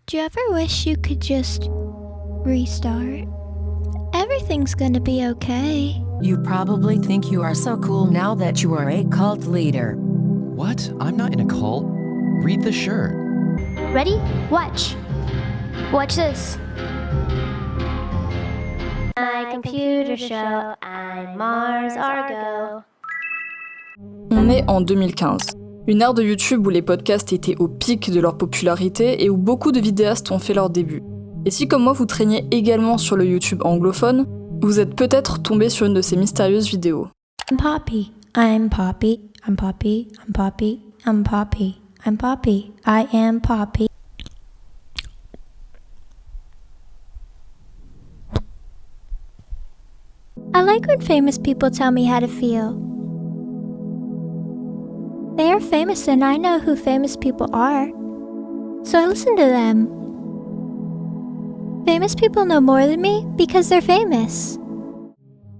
Do you ever wish you could just restart? Everything's gonna be okay. You probably think you are so cool now that you are a cult leader. What? I'm not in a cult. Read the shirt. Ready? Watch. Watch this. My computer show, I'm Mars Argo. On est en 2015. Une ère de YouTube où les podcasts étaient au pic de leur popularité et où beaucoup de vidéastes ont fait leur début. Et si comme moi vous traîniez également sur le YouTube anglophone, vous êtes peut-être tombé sur une de ces mystérieuses vidéos. I'm Poppy. I'm Poppy. I'm Poppy. I'm Poppy. I'm Poppy. I'm Poppy. I am Poppy. I like when famous people tell me how to feel. They are famous and I know who famous people are. So I listen to them. Famous people know more than me because they're famous.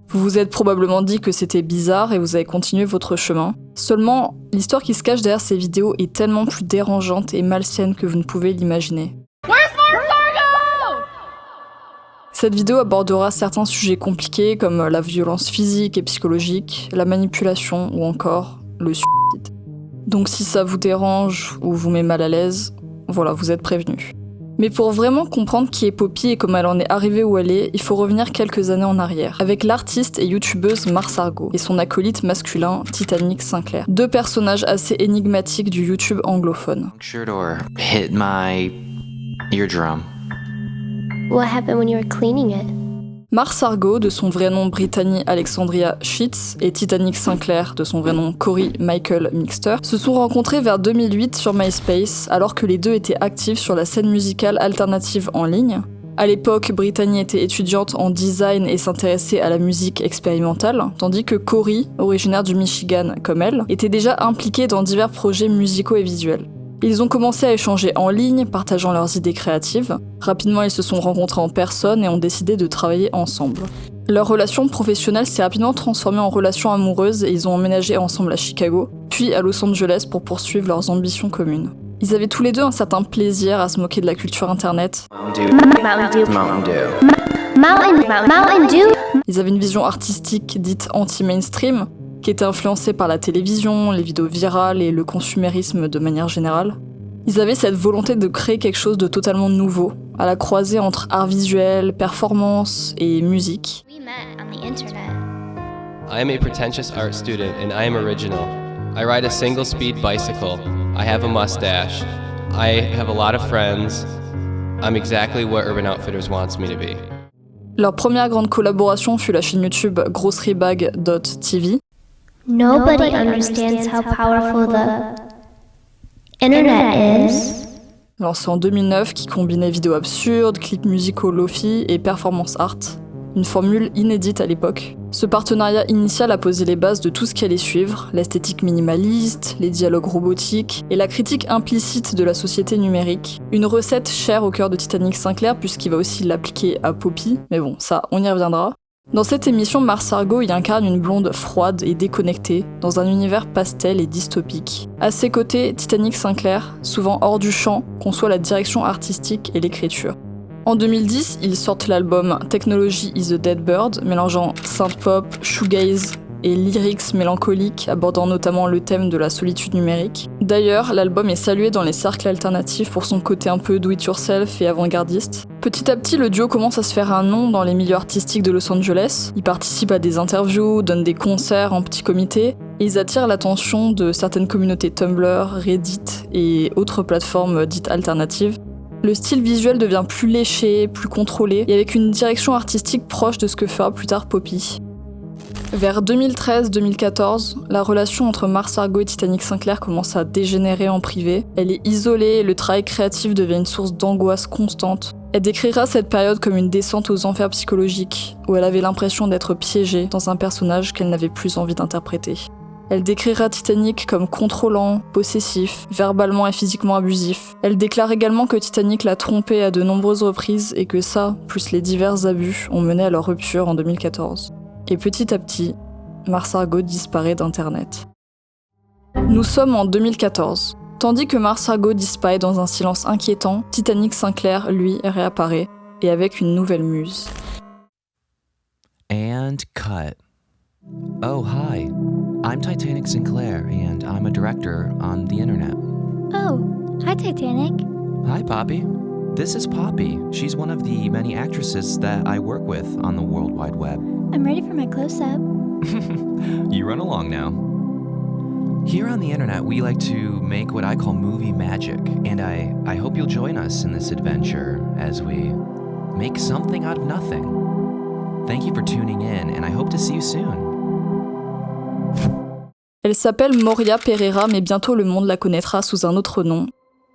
Vous vous êtes probablement dit que c'était bizarre et vous avez continué votre chemin. Seulement, l'histoire qui se cache derrière ces vidéos est tellement plus dérangeante et malsaine que vous ne pouvez l'imaginer. Cette vidéo abordera certains sujets compliqués comme la violence physique et psychologique, la manipulation ou encore le suicide. Donc si ça vous dérange ou vous met mal à l'aise, voilà, vous êtes prévenus. Mais pour vraiment comprendre qui est Poppy et comment elle en est arrivée où elle est, il faut revenir quelques années en arrière, avec l'artiste et youtubeuse Mars Argo et son acolyte masculin Titanic Sinclair. Deux personnages assez énigmatiques du YouTube anglophone. Or hit my eardrum. What happened when you were cleaning it? Mars Argo, de son vrai nom Brittany Alexandria Sheets, et Titanic Sinclair, de son vrai nom Corey Michael Mixter, se sont rencontrés vers 2008 sur MySpace, alors que les deux étaient actifs sur la scène musicale alternative en ligne. À l'époque, Brittany était étudiante en design et s'intéressait à la musique expérimentale, tandis que Corey, originaire du Michigan comme elle, était déjà impliqué dans divers projets musicaux et visuels. Ils ont commencé à échanger en ligne, partageant leurs idées créatives. Rapidement, ils se sont rencontrés en personne et ont décidé de travailler ensemble. Leur relation professionnelle s'est rapidement transformée en relation amoureuse et ils ont emménagé ensemble à Chicago, puis à Los Angeles pour poursuivre leurs ambitions communes. Ils avaient tous les deux un certain plaisir à se moquer de la culture internet. Mountain Dew. Ils avaient une vision artistique dite anti-mainstream, qui était influencée par la télévision, les vidéos virales et le consumérisme de manière générale. Ils avaient cette volonté de créer quelque chose de totalement nouveau, à la croisée entre art visuel, performance et musique. We met on the internet. I am a pretentious art student and I am original. I ride a single-speed bicycle. I have a mustache. I have a lot of friends. I'm exactly what Urban Outfitters wants me to be. Leur première grande collaboration fut la chaîne YouTube grocerybag.tv. Nobody understands how powerful the internet is. Lancée en 2009, qui combinait vidéos absurdes, clips musicaux lofi et performance art. Une formule inédite à l'époque. Ce partenariat initial a posé les bases de tout ce qui allait suivre, l'esthétique minimaliste, les dialogues robotiques et la critique implicite de la société numérique. Une recette chère au cœur de Titanic Sinclair puisqu'il va aussi l'appliquer à Poppy, mais bon, ça, on y reviendra. Dans cette émission, Mars Argo y incarne une blonde froide et déconnectée, dans un univers pastel et dystopique. À ses côtés, Titanic Sinclair, souvent hors du champ, conçoit la direction artistique et l'écriture. En 2010, ils sortent l'album Technology is a Dead Bird, mélangeant synth-pop, shoegaze et lyrics mélancoliques abordant notamment le thème de la solitude numérique. D'ailleurs, l'album est salué dans les cercles alternatifs pour son côté un peu do-it-yourself et avant-gardiste. Petit à petit, le duo commence à se faire un nom dans les milieux artistiques de Los Angeles. Ils participent à des interviews, donnent des concerts en petits comités, et ils attirent l'attention de certaines communautés Tumblr, Reddit et autres plateformes dites alternatives. Le style visuel devient plus léché, plus contrôlé, et avec une direction artistique proche de ce que fera plus tard Poppy. Vers 2013-2014, la relation entre Mars Argo et Titanic Sinclair commence à dégénérer en privé. Elle est isolée et le travail créatif devient une source d'angoisse constante. Elle décrira cette période comme une descente aux enfers psychologiques, où elle avait l'impression d'être piégée dans un personnage qu'elle n'avait plus envie d'interpréter. Elle décrira Titanic comme contrôlant, possessif, verbalement et physiquement abusif. Elle déclare également que Titanic l'a trompée à de nombreuses reprises et que ça, plus les divers abus, ont mené à leur rupture en 2014. Et petit à petit, Mars Argo disparaît d'Internet. Nous sommes en 2014. Tandis que Mars Argo disparaît dans un silence inquiétant, Titanic Sinclair, lui, réapparaît, et avec une nouvelle muse. And cut. Oh, hi. I'm Titanic Sinclair, and I'm a director on the internet. Oh, hi, Titanic. Hi, Poppy. This is Poppy. She's one of the many actresses that I work with on the World Wide Web. I'm ready for my close-up. You run along now. Here on the internet, we like to make what I call movie magic, and I hope you'll join us in this adventure as we make something out of nothing. Thank you for tuning in, and I hope to see you soon. Elle s'appelle Moria Pereira, mais bientôt le monde la connaîtra sous un autre nom,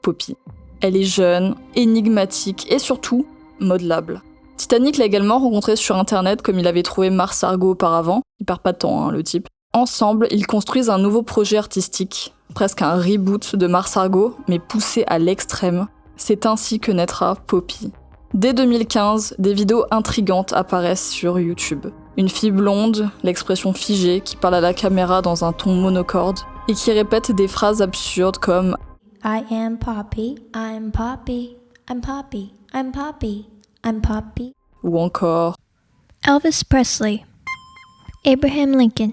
Poppy. Elle est jeune, énigmatique et surtout modelable. Titanic l'a également rencontrée sur internet comme il avait trouvé Mars Argo auparavant. Il perd pas de temps, le type. Ensemble, ils construisent un nouveau projet artistique, presque un reboot de Mars Argo, mais poussé à l'extrême. C'est ainsi que naîtra Poppy. Dès 2015, des vidéos intrigantes apparaissent sur YouTube. Une fille blonde, l'expression figée, qui parle à la caméra dans un ton monocorde et qui répète des phrases absurdes comme I am Poppy, I'm Poppy, I'm Poppy, I'm Poppy, I'm Poppy. Ou encore Elvis Presley, Abraham Lincoln,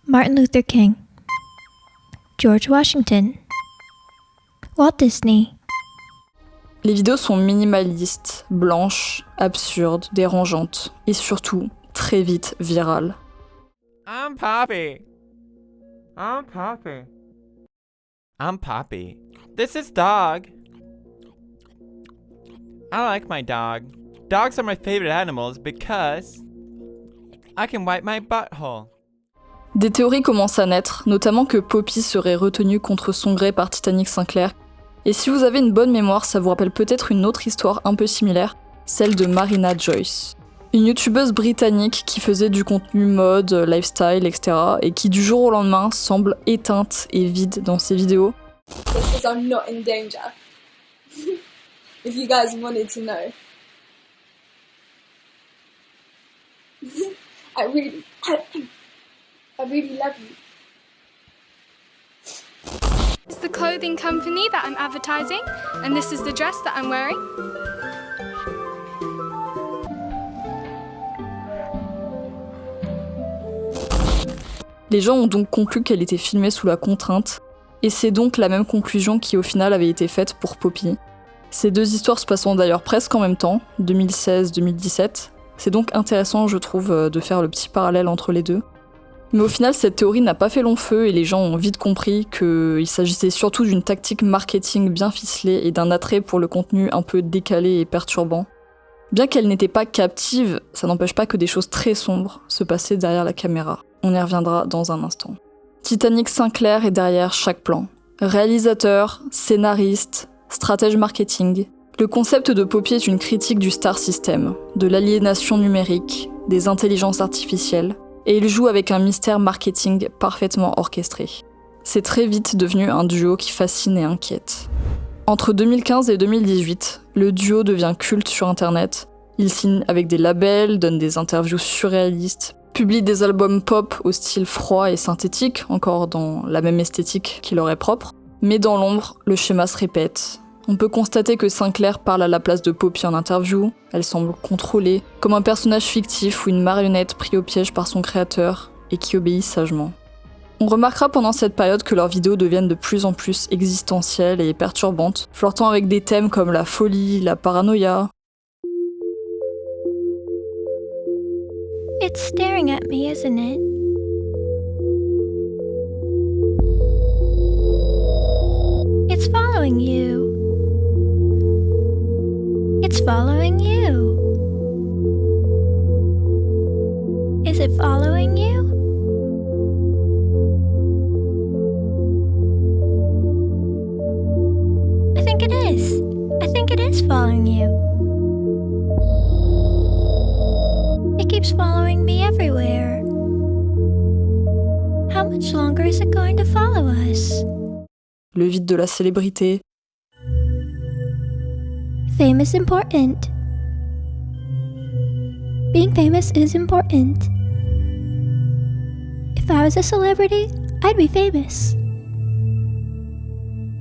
Martin Luther King, George Washington, Walt Disney. Les vidéos sont minimalistes, blanches, absurdes, dérangeantes et surtout très vite virales. I'm Poppy. I'm Poppy. I'm Poppy. This is Dog. I like my dog. Dogs are my favorite animals because I can wipe my butthole. Des théories commencent à naître, notamment que Poppy serait retenue contre son gré par Titanic Sinclair. Et si vous avez une bonne mémoire, ça vous rappelle peut-être une autre histoire un peu similaire, celle de Marina Joyce. Une youtubeuse britannique qui faisait du contenu mode, lifestyle, etc. et qui du jour au lendemain semble éteinte et vide dans ses vidéos. Because I'm not in danger. If you guys wanted to know. I really love you. It's the clothing company that I'm advertising, and this is the dress that I'm wearing. Les gens ont donc conclu qu'elle était filmée sous la contrainte, et c'est donc la même conclusion qui au final avait été faite pour Poppy. Ces deux histoires se passant d'ailleurs presque en même temps, 2016-2017. C'est donc intéressant, je trouve, de faire le petit parallèle entre les deux. Mais au final, cette théorie n'a pas fait long feu et les gens ont vite compris qu'il s'agissait surtout d'une tactique marketing bien ficelée et d'un attrait pour le contenu un peu décalé et perturbant. Bien qu'elle n'était pas captive, ça n'empêche pas que des choses très sombres se passaient derrière la caméra. On y reviendra dans un instant. Titanic Sinclair est derrière chaque plan. Réalisateur, scénariste, stratège marketing. Le concept de Poppy est une critique du star system, de l'aliénation numérique, des intelligences artificielles, et il joue avec un mystère marketing parfaitement orchestré. C'est très vite devenu un duo qui fascine et inquiète. Entre 2015 et 2018, le duo devient culte sur internet. Il signe avec des labels, donne des interviews surréalistes, publie des albums pop au style froid et synthétique, encore dans la même esthétique qui leur est propre. Mais dans l'ombre, le schéma se répète. On peut constater que Sinclair parle à la place de Poppy en interview, elle semble contrôlée, comme un personnage fictif ou une marionnette pris au piège par son créateur et qui obéit sagement. On remarquera pendant cette période que leurs vidéos deviennent de plus en plus existentielles et perturbantes, flirtant avec des thèmes comme la folie, la paranoïa. It's staring at me, isn't it? It's following you. It's following you. Is it following you? I think it is. I think it is following you. It keeps following me everywhere. How much longer is it going to follow us? Le vide de la célébrité. Fame is important. Being famous is important. If I was a celebrity, I'd be famous.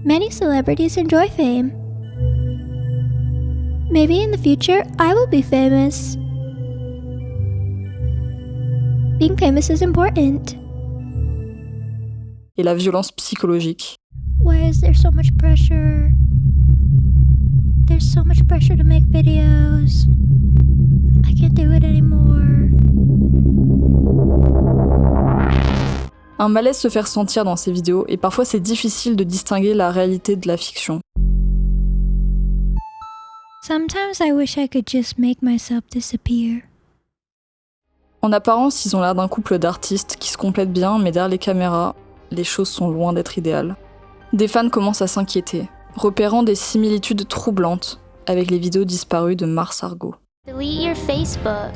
Many celebrities enjoy fame. Maybe in the future, I will be famous. Being famous is important. Et la violence psychologique. Why is there so much pressure? There's so much pressure to make videos. I can't do it anymore. Un malaise se fait ressentir dans ces vidéos et parfois c'est difficile de distinguer la réalité de la fiction. Sometimes I wish I could just make myself disappear. En apparence, ils ont l'air d'un couple d'artistes qui se complètent bien, mais derrière les caméras, les choses sont loin d'être idéales. Des fans commencent à s'inquiéter, repérant des similitudes troublantes avec les vidéos disparues de Mars Argo. Delete your Facebook.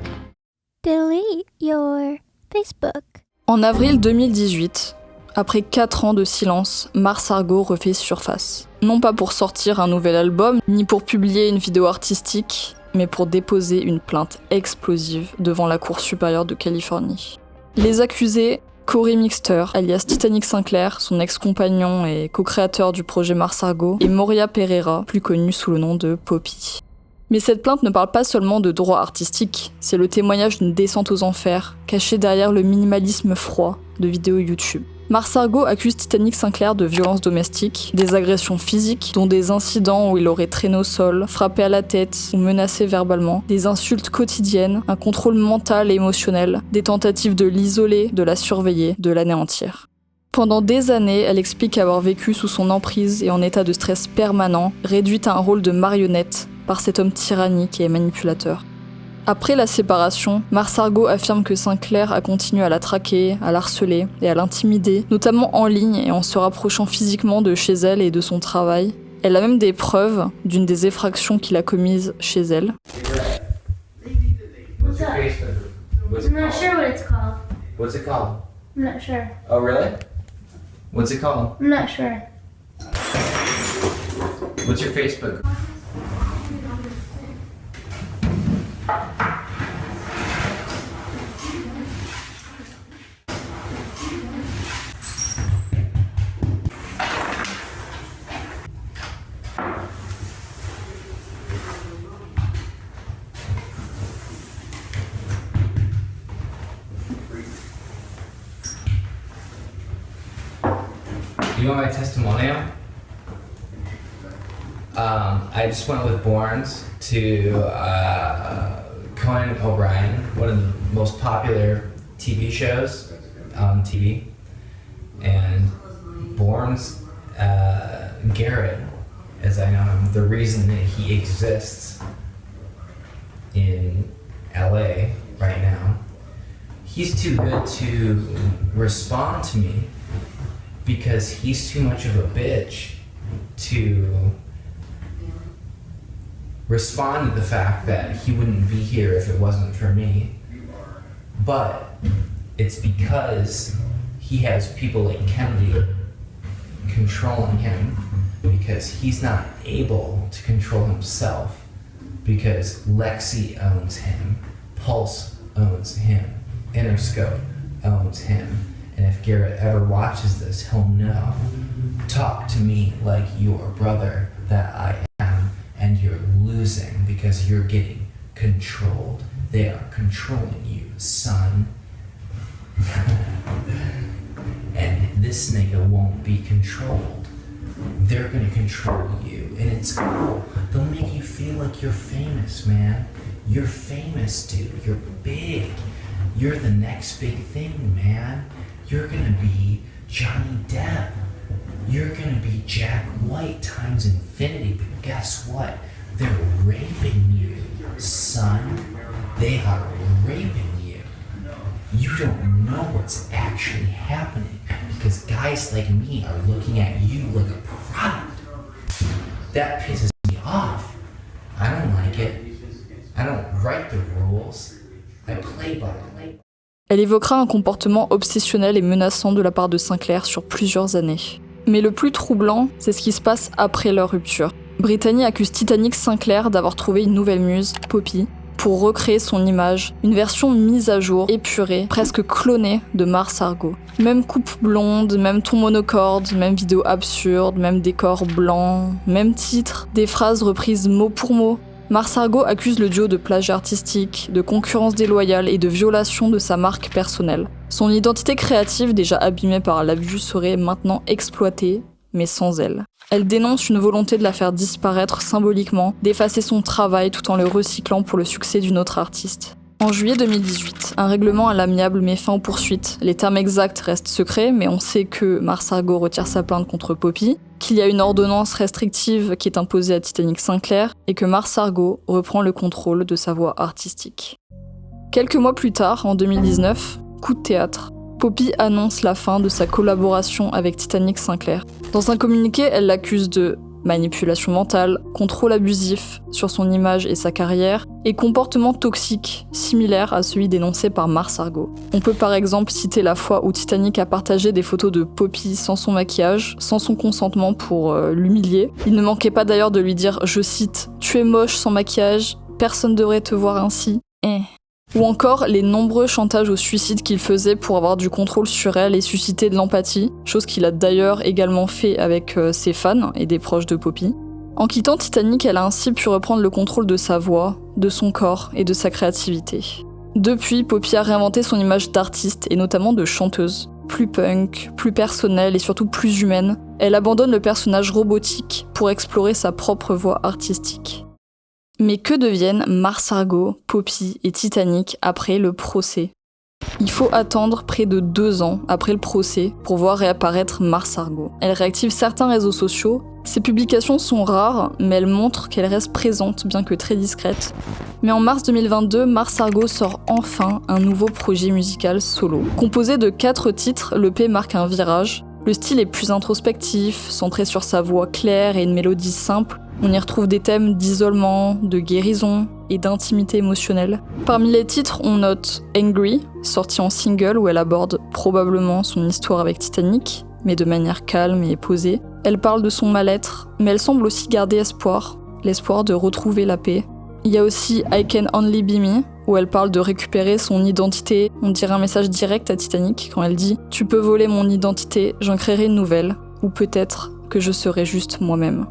Delete your Facebook. En avril 2018, après 4 ans de silence, Mars Argo refait surface. Non pas pour sortir un nouvel album, ni pour publier une vidéo artistique, mais pour déposer une plainte explosive devant la Cour supérieure de Californie. Les accusés, Corey Mixter, alias Titanic Sinclair, son ex-compagnon et co-créateur du projet Mars Argo, et Moria Pereira, plus connue sous le nom de Poppy. Mais cette plainte ne parle pas seulement de droits artistiques, c'est le témoignage d'une descente aux enfers, cachée derrière le minimalisme froid de vidéos YouTube. Mars Argo accuse Titanic Sinclair de violences domestiques, des agressions physiques, dont des incidents où il aurait traîné au sol, frappé à la tête ou menacé verbalement, des insultes quotidiennes, un contrôle mental et émotionnel, des tentatives de l'isoler, de la surveiller, de l'anéantir. Pendant des années, elle explique avoir vécu sous son emprise et en état de stress permanent, réduite à un rôle de marionnette par cet homme tyrannique et manipulateur. Après la séparation, Mars Argo affirme que Sinclair a continué à la traquer, à la harceler et à l'intimider, notamment en ligne et en se rapprochant physiquement de chez elle et de son travail. Elle a même des preuves d'une des effractions qu'il a commises chez elle. What's your Facebook? I'm not sure what it's called. What's it called? I'm not sure. Oh, really? What's it called? I'm not sure. What's your Facebook? You want my testimonial? I just went with Borns to Conan O'Brien, one of the most popular TV shows on TV. And Borns, Garrett, as I know him, the reason that he exists in LA right now, he's too good to respond to me because he's too much of a bitch to respond to the fact that he wouldn't be here if it wasn't for me. But it's because he has people like Kennedy controlling him, because he's not able to control himself, because Lexi owns him, Pulse owns him, Interscope owns him. And if Garrett ever watches this, he'll know. Talk to me like your brother that I am, and you're losing because you're getting controlled. They are controlling you, son. And this nigga won't be controlled. They're gonna control you, and it's cool. They'll make you feel like you're famous, man. You're famous, dude. You're big. You're the next big thing, man. You're gonna be Johnny Depp. You're gonna be Jack White times infinity. But guess what? They're raping you, son. They are raping you. You don't know what's actually happening because guys like me are looking at you like a product. That pisses me off. I don't like it. I don't write the rules. I play by it. Elle évoquera un comportement obsessionnel et menaçant de la part de Sinclair sur plusieurs années. Mais le plus troublant, c'est ce qui se passe après leur rupture. Brittany accuse Titanic Sinclair d'avoir trouvé une nouvelle muse, Poppy, pour recréer son image, une version mise à jour, épurée, presque clonée de Mars Argo. Même coupe blonde, même ton monocorde, même vidéo absurde, même décor blanc, même titre, des phrases reprises mot pour mot. Mars Argo accuse le duo de plagiat artistique, de concurrence déloyale et de violation de sa marque personnelle. Son identité créative, déjà abîmée par l'abus, serait maintenant exploitée, mais sans elle. Elle dénonce une volonté de la faire disparaître symboliquement, d'effacer son travail tout en le recyclant pour le succès d'une autre artiste. En juillet 2018, un règlement à l'amiable met fin aux poursuites. Les termes exacts restent secrets, mais on sait que Mars Argo retire sa plainte contre Poppy, qu'il y a une ordonnance restrictive qui est imposée à Titanic Sinclair, et que Mars Argo reprend le contrôle de sa voix artistique. Quelques mois plus tard, en 2019, coup de théâtre. Poppy annonce la fin de sa collaboration avec Titanic Sinclair. Dans un communiqué, elle l'accuse de manipulation mentale, contrôle abusif sur son image et sa carrière, et comportement toxique, similaire à celui dénoncé par Mars Argo. On peut par exemple citer la fois où Titanic a partagé des photos de Poppy sans son maquillage, sans son consentement pour l'humilier. Il ne manquait pas d'ailleurs de lui dire, je cite, « Tu es moche sans maquillage, personne ne devrait te voir ainsi. » Ou encore les nombreux chantages au suicide qu'il faisait pour avoir du contrôle sur elle et susciter de l'empathie, chose qu'il a d'ailleurs également fait avec ses fans et des proches de Poppy. En quittant Titanic, elle a ainsi pu reprendre le contrôle de sa voix, de son corps et de sa créativité. Depuis, Poppy a réinventé son image d'artiste et notamment de chanteuse. Plus punk, plus personnelle et surtout plus humaine, elle abandonne le personnage robotique pour explorer sa propre voix artistique. Mais que deviennent Mars Argo, Poppy et Titanic après le procès ? Il faut attendre près de 2 ans après le procès pour voir réapparaître Mars Argo. Elle réactive certains réseaux sociaux. Ses publications sont rares, mais elles montrent qu'elle reste présente, bien que très discrète. Mais en mars 2022, Mars Argo sort enfin un nouveau projet musical solo. Composé de 4 titres, l'EP marque un virage. Le style est plus introspectif, centré sur sa voix claire et une mélodie simple. On y retrouve des thèmes d'isolement, de guérison et d'intimité émotionnelle. Parmi les titres, on note Angry, sorti en single où elle aborde probablement son histoire avec Titanic, mais de manière calme et posée. Elle parle de son mal-être, mais elle semble aussi garder espoir, l'espoir de retrouver la paix. Il y a aussi I Can Only Be Me, où elle parle de récupérer son identité. On dirait un message direct à Titanic quand elle dit « Tu peux voler mon identité, j'en créerai une nouvelle, ou peut-être que je serai juste moi-même ».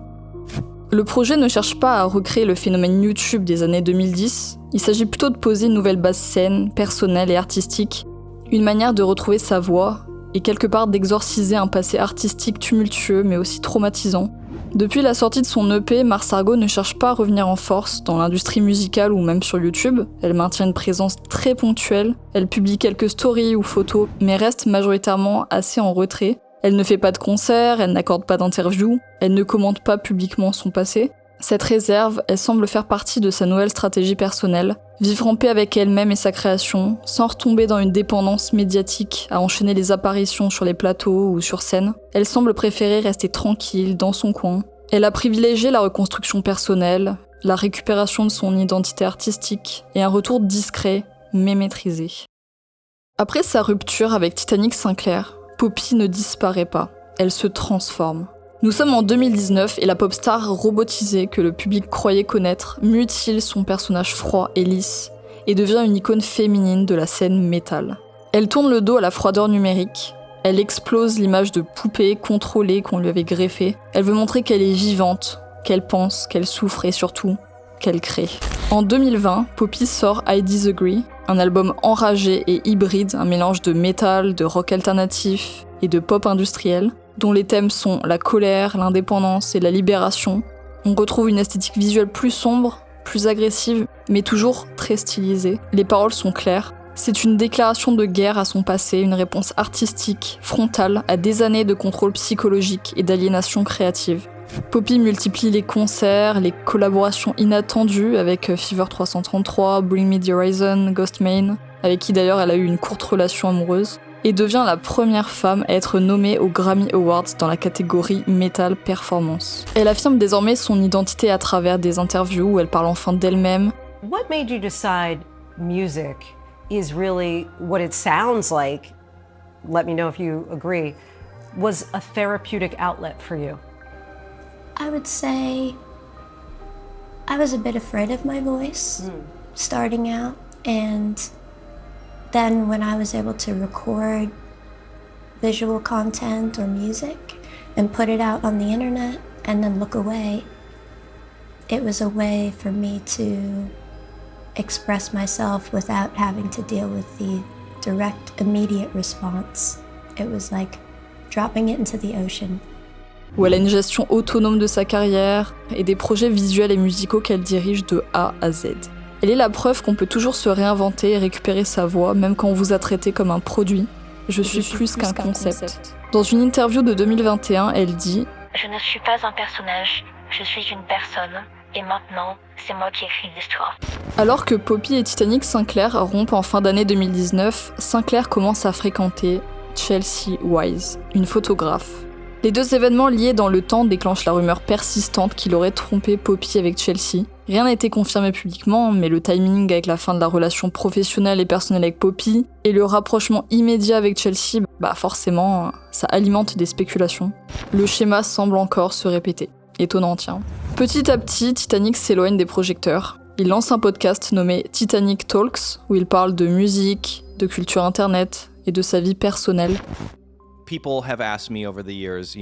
Le projet ne cherche pas à recréer le phénomène YouTube des années 2010, il s'agit plutôt de poser une nouvelle base saine, personnelle et artistique, une manière de retrouver sa voix et quelque part d'exorciser un passé artistique tumultueux mais aussi traumatisant. Depuis la sortie de son EP, Mars Argo ne cherche pas à revenir en force dans l'industrie musicale ou même sur YouTube. Elle maintient une présence très ponctuelle, elle publie quelques stories ou photos, mais reste majoritairement assez en retrait. Elle ne fait pas de concerts, elle n'accorde pas d'interviews, elle ne commente pas publiquement son passé. Cette réserve, elle semble faire partie de sa nouvelle stratégie personnelle, vivre en paix avec elle-même et sa création, sans retomber dans une dépendance médiatique à enchaîner les apparitions sur les plateaux ou sur scène. Elle semble préférer rester tranquille dans son coin. Elle a privilégié la reconstruction personnelle, la récupération de son identité artistique et un retour discret mais maîtrisé. Après sa rupture avec Titanic Sinclair, Poppy ne disparaît pas, elle se transforme. Nous sommes en 2019 et la pop star robotisée que le public croyait connaître mutile son personnage froid et lisse et devient une icône féminine de la scène métal. Elle tourne le dos à la froideur numérique, elle explose l'image de poupée contrôlée qu'on lui avait greffée, elle veut montrer qu'elle est vivante, qu'elle pense, qu'elle souffre et surtout, qu'elle crée. En 2020, Poppy sort I Disagree, un album enragé et hybride, un mélange de métal, de rock alternatif et de pop industriel, dont les thèmes sont la colère, l'indépendance et la libération. On retrouve une esthétique visuelle plus sombre, plus agressive, mais toujours très stylisée. Les paroles sont claires. C'est une déclaration de guerre à son passé, une réponse artistique, frontale, à des années de contrôle psychologique et d'aliénation créative. Poppy multiplie les concerts, les collaborations inattendues avec Fever 333, Bring Me the Horizon, Ghostman, avec qui d'ailleurs elle a eu une courte relation amoureuse, et devient la première femme à être nommée aux Grammy Awards dans la catégorie Metal Performance. Elle affirme désormais son identité à travers des interviews où elle parle enfin d'elle-même. What made you decide music is really what it sounds like, let me know if you agree, was a therapeutic outlet for you? I would say I was a bit afraid of my voice starting out, and then when I was able to record visual content or music and put it out on the internet and then look away, it was a way for me to express myself without having to deal with the direct, immediate response. It was like dropping it into the ocean. Où elle a une gestion autonome de sa carrière et des projets visuels et musicaux qu'elle dirige de A à Z. Elle est la preuve qu'on peut toujours se réinventer et récupérer sa voix, même quand on vous a traité comme un produit. Je suis plus qu'un concept. Dans une interview de 2021, elle dit « Je ne suis pas un personnage, je suis une personne, et maintenant, c'est moi qui écris l'histoire. » Alors que Poppy et Titanic Sinclair rompent en fin d'année 2019, Sinclair commence à fréquenter Chelsea Wise, une photographe. Les deux événements liés dans le temps déclenchent la rumeur persistante qu'il aurait trompé Poppy avec Chelsea. Rien n'a été confirmé publiquement, mais le timing avec la fin de la relation professionnelle et personnelle avec Poppy et le rapprochement immédiat avec Chelsea, forcément, ça alimente des spéculations. Le schéma semble encore se répéter. Étonnant, tiens. Petit à petit, Titanic s'éloigne des projecteurs. Il lance un podcast nommé Titanic Talks, où il parle de musique, de culture internet et de sa vie personnelle. People have asked me over the years,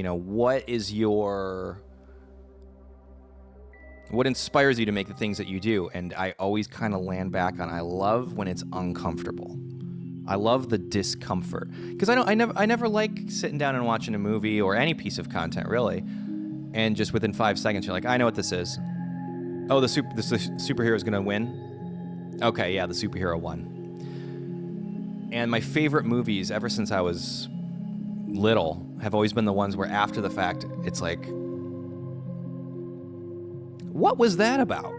what inspires you to make the things that you do? And I always kind of land back on I love when it's uncomfortable. I love the discomfort. Because I never like sitting down and watching a movie or any piece of content, really. And just within 5 seconds, you're like, I know what this is. Oh, the superhero's gonna win? Okay, yeah, the superhero won. And my favorite movies, ever since I was little, have always been the ones where after the fact, it's like, what was that about?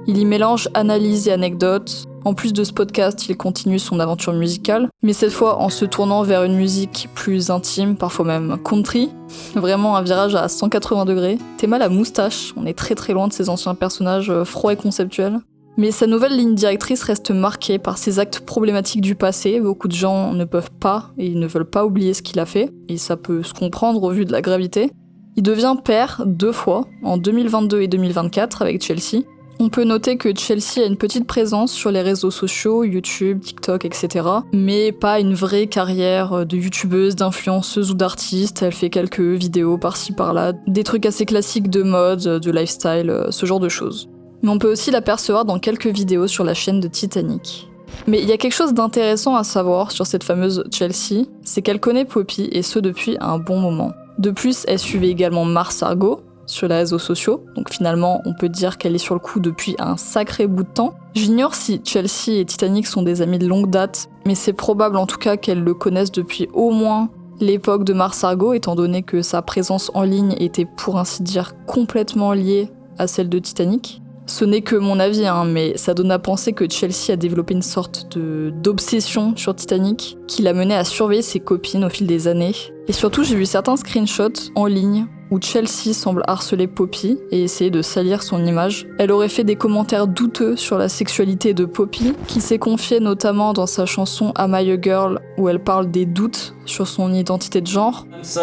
Il y mélange analyse et anecdotes. En plus de ce podcast, il continue son aventure musicale, mais cette fois en se tournant vers une musique plus intime, parfois même country. Vraiment un virage à 180 degrés. Théma la moustache, on est très très loin de ses anciens personnages froids et conceptuels. Mais sa nouvelle ligne directrice reste marquée par ses actes problématiques du passé. Beaucoup de gens ne peuvent pas et ne veulent pas oublier ce qu'il a fait, et ça peut se comprendre au vu de la gravité. Il devient père 2 fois, en 2022 et 2024 avec Chelsea. On peut noter que Chelsea a une petite présence sur les réseaux sociaux, YouTube, TikTok, etc. Mais pas une vraie carrière de youtubeuse, d'influenceuse ou d'artiste. Elle fait quelques vidéos par-ci par-là, des trucs assez classiques de mode, de lifestyle, ce genre de choses. Mais on peut aussi l'apercevoir dans quelques vidéos sur la chaîne de Titanic. Mais il y a quelque chose d'intéressant à savoir sur cette fameuse Chelsea, c'est qu'elle connaît Poppy et ce depuis un bon moment. De plus, elle suivait également Mars Argo sur les réseaux sociaux, donc finalement on peut dire qu'elle est sur le coup depuis un sacré bout de temps. J'ignore si Chelsea et Titanic sont des amis de longue date, mais c'est probable en tout cas qu'elles le connaissent depuis au moins l'époque de Mars Argo, étant donné que sa présence en ligne était pour ainsi dire complètement liée à celle de Titanic. Ce n'est que mon avis, mais ça donne à penser que Chelsea a développé une sorte d'obsession sur Titanic qui l'a menée à surveiller ses copines au fil des années. Et surtout, j'ai vu certains screenshots en ligne où Chelsea semble harceler Poppy et essayer de salir son image. Elle aurait fait des commentaires douteux sur la sexualité de Poppy, qui s'est confiée notamment dans sa chanson Am I a Girl, où elle parle des doutes sur son identité de genre. So,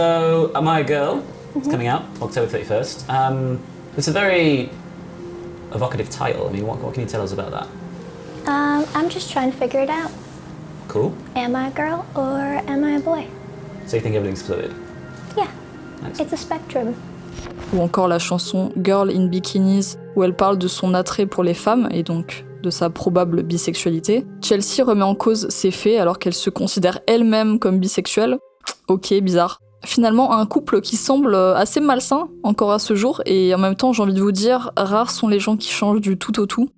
Am I a Girl? It's coming out October 31st. It's a very evocative title. I mean, what can you tell us about that? I'm just trying to figure it out. Cool. Am I a girl or am I a boy? So you think everything's fluid? Yeah, it's a spectrum. Ou encore la chanson Girl in Bikinis, où elle parle de son attrait pour les femmes et donc de sa probable bisexualité. Chelsea remet en cause ces faits alors qu'elle se considère elle-même comme bisexuelle. Ok, bizarre. Finalement, un couple qui semble assez malsain encore à ce jour, et en même temps, j'ai envie de vous dire, rares sont les gens qui changent du tout au tout.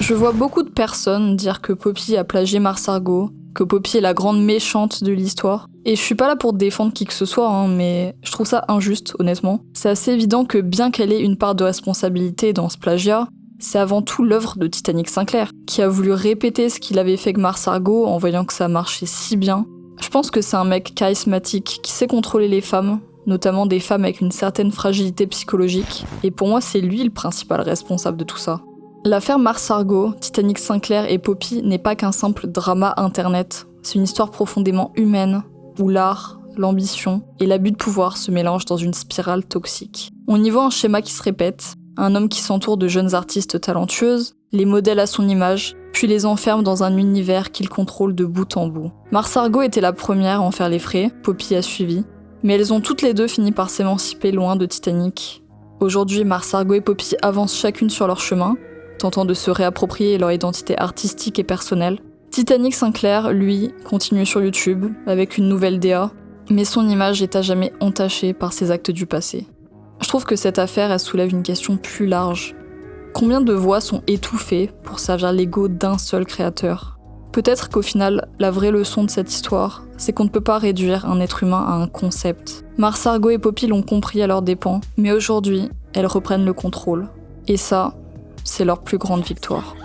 Je vois beaucoup de personnes dire que Poppy a plagié Mars Argo, que Poppy est la grande méchante de l'histoire. Et je suis pas là pour défendre qui que ce soit, mais je trouve ça injuste, honnêtement. C'est assez évident que bien qu'elle ait une part de responsabilité dans ce plagiat, c'est avant tout l'œuvre de Titanic Sinclair, qui a voulu répéter ce qu'il avait fait avec Mars Argo en voyant que ça marchait si bien. Je pense que c'est un mec charismatique qui sait contrôler les femmes, notamment des femmes avec une certaine fragilité psychologique, et pour moi c'est lui le principal responsable de tout ça. L'affaire Mars Argo, Titanic Sinclair et Poppy n'est pas qu'un simple drama internet, c'est une histoire profondément humaine, où l'art, l'ambition et l'abus de pouvoir se mélangent dans une spirale toxique. On y voit un schéma qui se répète, Un homme qui s'entoure de jeunes artistes talentueuses, les modèle à son image, puis les enferme dans un univers qu'il contrôle de bout en bout. Mars Argo était la première à en faire les frais, Poppy a suivi, mais elles ont toutes les deux fini par s'émanciper loin de Titanic. Aujourd'hui, Mars Argo et Poppy avancent chacune sur leur chemin, tentant de se réapproprier leur identité artistique et personnelle. Titanic Sinclair, lui, continue sur YouTube, avec une nouvelle DA, mais son image est à jamais entachée par ses actes du passé. Je trouve que cette affaire, elle soulève une question plus large. Combien de voix sont étouffées pour servir l'ego d'un seul créateur ? Peut-être qu'au final, la vraie leçon de cette histoire, c'est qu'on ne peut pas réduire un être humain à un concept. Mars Argo et Poppy l'ont compris à leurs dépens, mais aujourd'hui, elles reprennent le contrôle. Et ça, c'est leur plus grande victoire.